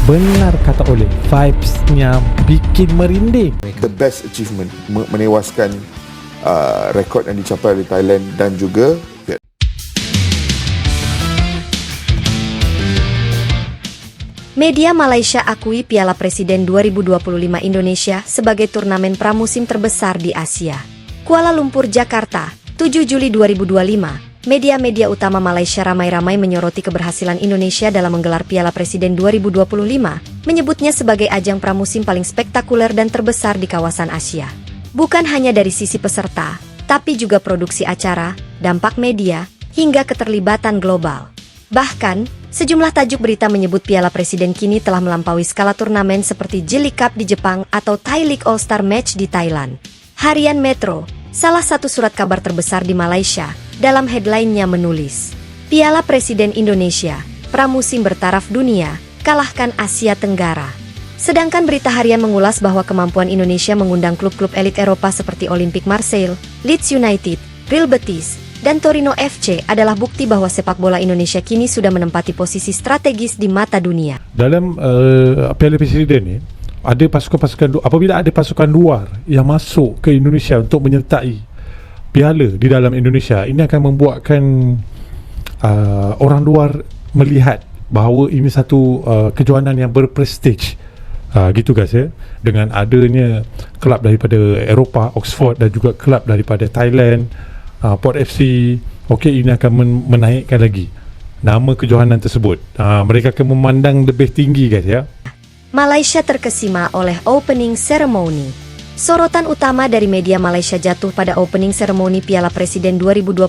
Benar kata Oleh, vibes-nya bikin merinding. The best achievement, menewaskan rekod yang dicapai oleh Thailand dan juga Vietnam. Media Malaysia akui Piala Presiden 2025 Indonesia sebagai turnamen pramusim terbesar di Asia. Kuala Lumpur, Jakarta, 7 Juli 2025. Media-media utama Malaysia ramai-ramai menyoroti keberhasilan Indonesia dalam menggelar Piala Presiden 2025, menyebutnya sebagai ajang pramusim paling spektakuler dan terbesar di kawasan Asia. Bukan hanya dari sisi peserta, tapi juga produksi acara, dampak media, hingga keterlibatan global. Bahkan, sejumlah tajuk berita menyebut Piala Presiden kini telah melampaui skala turnamen seperti J-League Cup di Jepang atau Thai League All-Star Match di Thailand. Harian Metro, salah satu surat kabar terbesar di Malaysia, dalam headline-nya menulis, Piala Presiden Indonesia, pramusim bertaraf dunia, kalahkan Asia Tenggara. Sedangkan berita harian mengulas bahwa kemampuan Indonesia mengundang klub-klub elit Eropa seperti Olympique Marseille, Leeds United, Real Betis, dan Torino FC adalah bukti bahwa sepak bola Indonesia kini sudah menempati posisi strategis di mata dunia. Dalam Piala Presiden ni, ada pasukan-pasukan, apabila ada pasukan luar yang masuk ke Indonesia untuk menyertai piala di dalam Indonesia, ini akan membuatkan orang luar melihat bahawa ini satu kejohanan yang berprestij. Gitu guys ya. Dengan adanya kelab daripada Eropah, Oxford, dan juga kelab daripada Thailand, Port FC, okey, ini akan menaikkan lagi nama kejohanan tersebut. Mereka akan memandang lebih tinggi guys ya. Malaysia terkesima oleh opening ceremony. Sorotan utama dari media Malaysia jatuh pada opening ceremony Piala Presiden 2025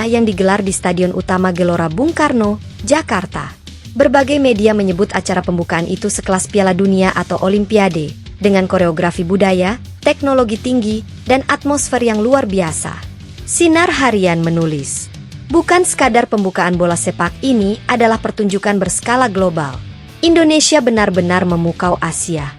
yang digelar di Stadion Utama Gelora Bung Karno, Jakarta. Berbagai media menyebut acara pembukaan itu sekelas Piala Dunia atau Olimpiade, dengan koreografi budaya, teknologi tinggi, dan atmosfer yang luar biasa. Sinar Harian menulis, bukan sekadar pembukaan bola sepak, ini adalah pertunjukan berskala global. Indonesia benar-benar memukau Asia.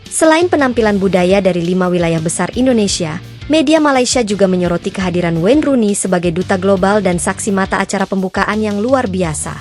Selain penampilan budaya dari 5 wilayah besar Indonesia, media Malaysia juga menyoroti kehadiran Wayne Rooney sebagai duta global dan saksi mata acara pembukaan yang luar biasa.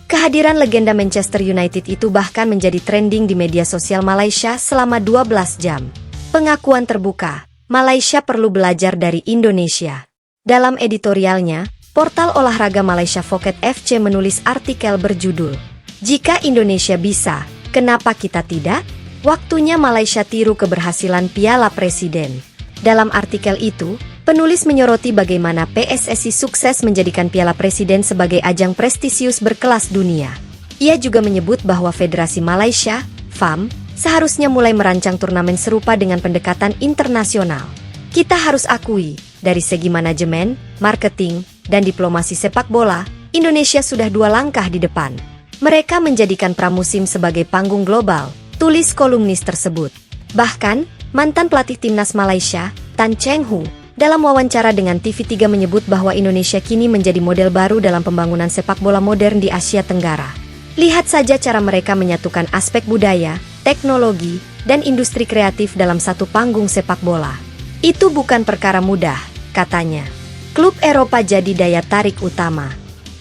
Kehadiran legenda Manchester United itu bahkan menjadi trending di media sosial Malaysia selama 12 jam. Pengakuan terbuka, Malaysia perlu belajar dari Indonesia. Dalam editorialnya, portal olahraga Malaysia Phuket FC menulis artikel berjudul, "Jika Indonesia bisa, kenapa kita tidak?" Waktunya Malaysia tiru keberhasilan Piala Presiden. Dalam artikel itu, penulis menyoroti bagaimana PSSI sukses menjadikan Piala Presiden sebagai ajang prestisius berkelas dunia. Ia juga menyebut bahwa Federasi Malaysia, FAM, seharusnya mulai merancang turnamen serupa dengan pendekatan internasional. Kita harus akui, dari segi manajemen, marketing, dan diplomasi sepak bola, Indonesia sudah 2 langkah di depan. Mereka menjadikan pramusim sebagai panggung global, tulis kolumnis tersebut. Bahkan, mantan pelatih timnas Malaysia, Tan Cheng Hu, dalam wawancara dengan TV3 menyebut bahwa Indonesia kini menjadi model baru dalam pembangunan sepak bola modern di Asia Tenggara. Lihat saja cara mereka menyatukan aspek budaya, teknologi, dan industri kreatif dalam satu panggung sepak bola. Itu bukan perkara mudah, katanya. Klub Eropa jadi daya tarik utama.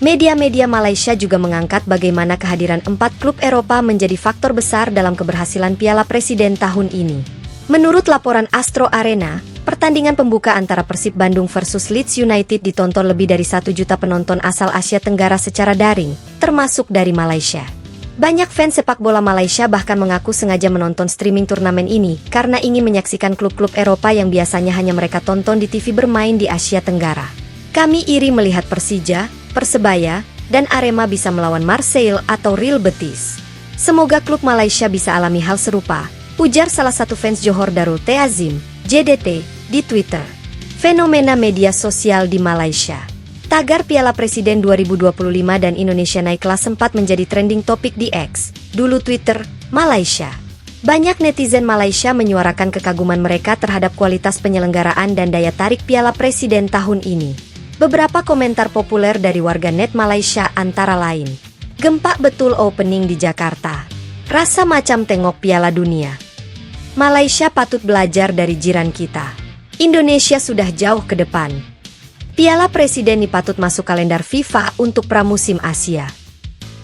Media-media Malaysia juga mengangkat bagaimana kehadiran 4 klub Eropa menjadi faktor besar dalam keberhasilan Piala Presiden tahun ini. Menurut laporan Astro Arena, pertandingan pembuka antara Persib Bandung versus Leeds United ditonton lebih dari 1 juta penonton asal Asia Tenggara secara daring, termasuk dari Malaysia. Banyak fans sepak bola Malaysia bahkan mengaku sengaja menonton streaming turnamen ini karena ingin menyaksikan klub-klub Eropa yang biasanya hanya mereka tonton di TV bermain di Asia Tenggara. Kami iri melihat Persija, Persebaya, dan Arema bisa melawan Marseille atau Real Betis. Semoga klub Malaysia bisa alami hal serupa, ujar salah satu fans Johor Darul Teazim, JDT, di Twitter. Fenomena media sosial di Malaysia. Tagar Piala Presiden 2025 dan Indonesia naik kelas sempat menjadi trending topik di X, dulu Twitter, Malaysia. Banyak netizen Malaysia menyuarakan kekaguman mereka terhadap kualitas penyelenggaraan dan daya tarik Piala Presiden tahun ini. Beberapa komentar populer dari warganet Malaysia antara lain, "Gempak betul opening di Jakarta. Rasa macam tengok Piala Dunia. Malaysia patut belajar dari jiran kita. Indonesia sudah jauh ke depan. Piala Presiden patut masuk kalender FIFA untuk pramusim Asia."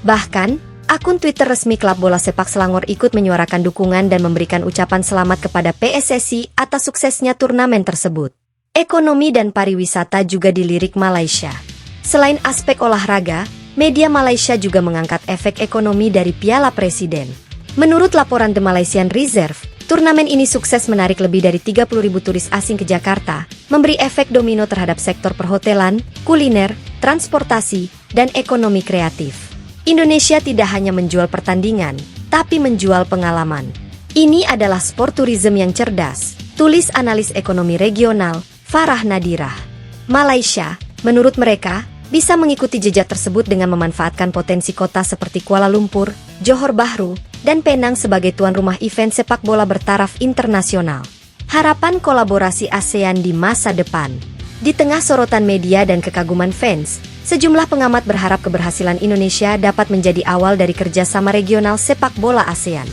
Bahkan, Akun Twitter resmi klub bola sepak Selangor ikut menyuarakan dukungan dan memberikan ucapan selamat kepada PSSI atas suksesnya turnamen tersebut. Ekonomi dan pariwisata juga dilirik Malaysia. Selain aspek olahraga, media Malaysia juga mengangkat efek ekonomi dari Piala Presiden. Menurut laporan The Malaysian Reserve, turnamen ini sukses menarik lebih dari 30.000 turis asing ke Jakarta, memberi efek domino terhadap sektor perhotelan, kuliner, transportasi, dan ekonomi kreatif. Indonesia tidak hanya menjual pertandingan, tapi menjual pengalaman. Ini adalah sport tourism yang cerdas, tulis analis ekonomi regional, Farah Nadirah. Malaysia, menurut mereka, bisa mengikuti jejak tersebut dengan memanfaatkan potensi kota seperti Kuala Lumpur, Johor Bahru, dan Penang sebagai tuan rumah event sepak bola bertaraf internasional. Harapan kolaborasi ASEAN di masa depan. Di tengah sorotan media dan kekaguman fans, sejumlah pengamat berharap keberhasilan Indonesia dapat menjadi awal dari kerjasama regional sepak bola ASEAN.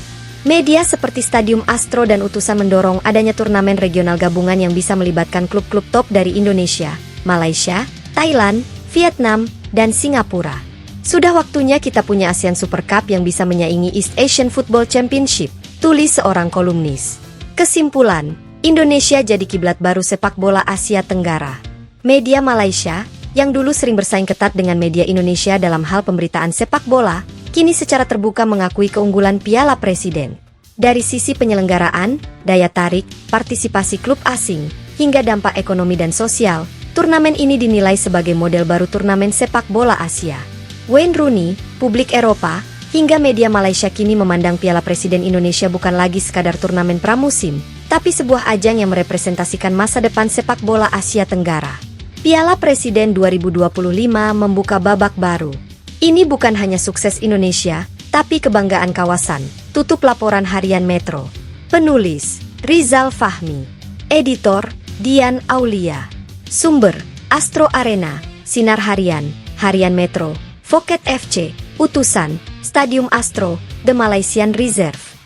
Media seperti Stadium Astro dan Utusan mendorong adanya turnamen regional gabungan yang bisa melibatkan klub-klub top dari Indonesia, Malaysia, Thailand, Vietnam, dan Singapura. Sudah waktunya kita punya ASEAN Super Cup yang bisa menyaingi East Asian Football Championship, tulis seorang kolumnis. Kesimpulan, Indonesia jadi kiblat baru sepak bola Asia Tenggara. Media Malaysia, yang dulu sering bersaing ketat dengan media Indonesia dalam hal pemberitaan sepak bola, kini secara terbuka mengakui keunggulan Piala Presiden. Dari sisi penyelenggaraan, daya tarik, partisipasi klub asing, hingga dampak ekonomi dan sosial, turnamen ini dinilai sebagai model baru turnamen sepak bola Asia. Wayne Rooney, publik Eropa, hingga media Malaysia kini memandang Piala Presiden Indonesia bukan lagi sekadar turnamen pramusim, tapi sebuah ajang yang merepresentasikan masa depan sepak bola Asia Tenggara. Piala Presiden 2025 membuka babak baru. Ini bukan hanya sukses Indonesia, tapi kebanggaan kawasan. Tutup laporan harian Metro. Penulis, Rizal Fahmi. Editor, Dian Aulia. Sumber, Astro Arena, Sinar Harian, Harian Metro, Phuket FC, Utusan, Stadium Astro, The Malaysian Reserve.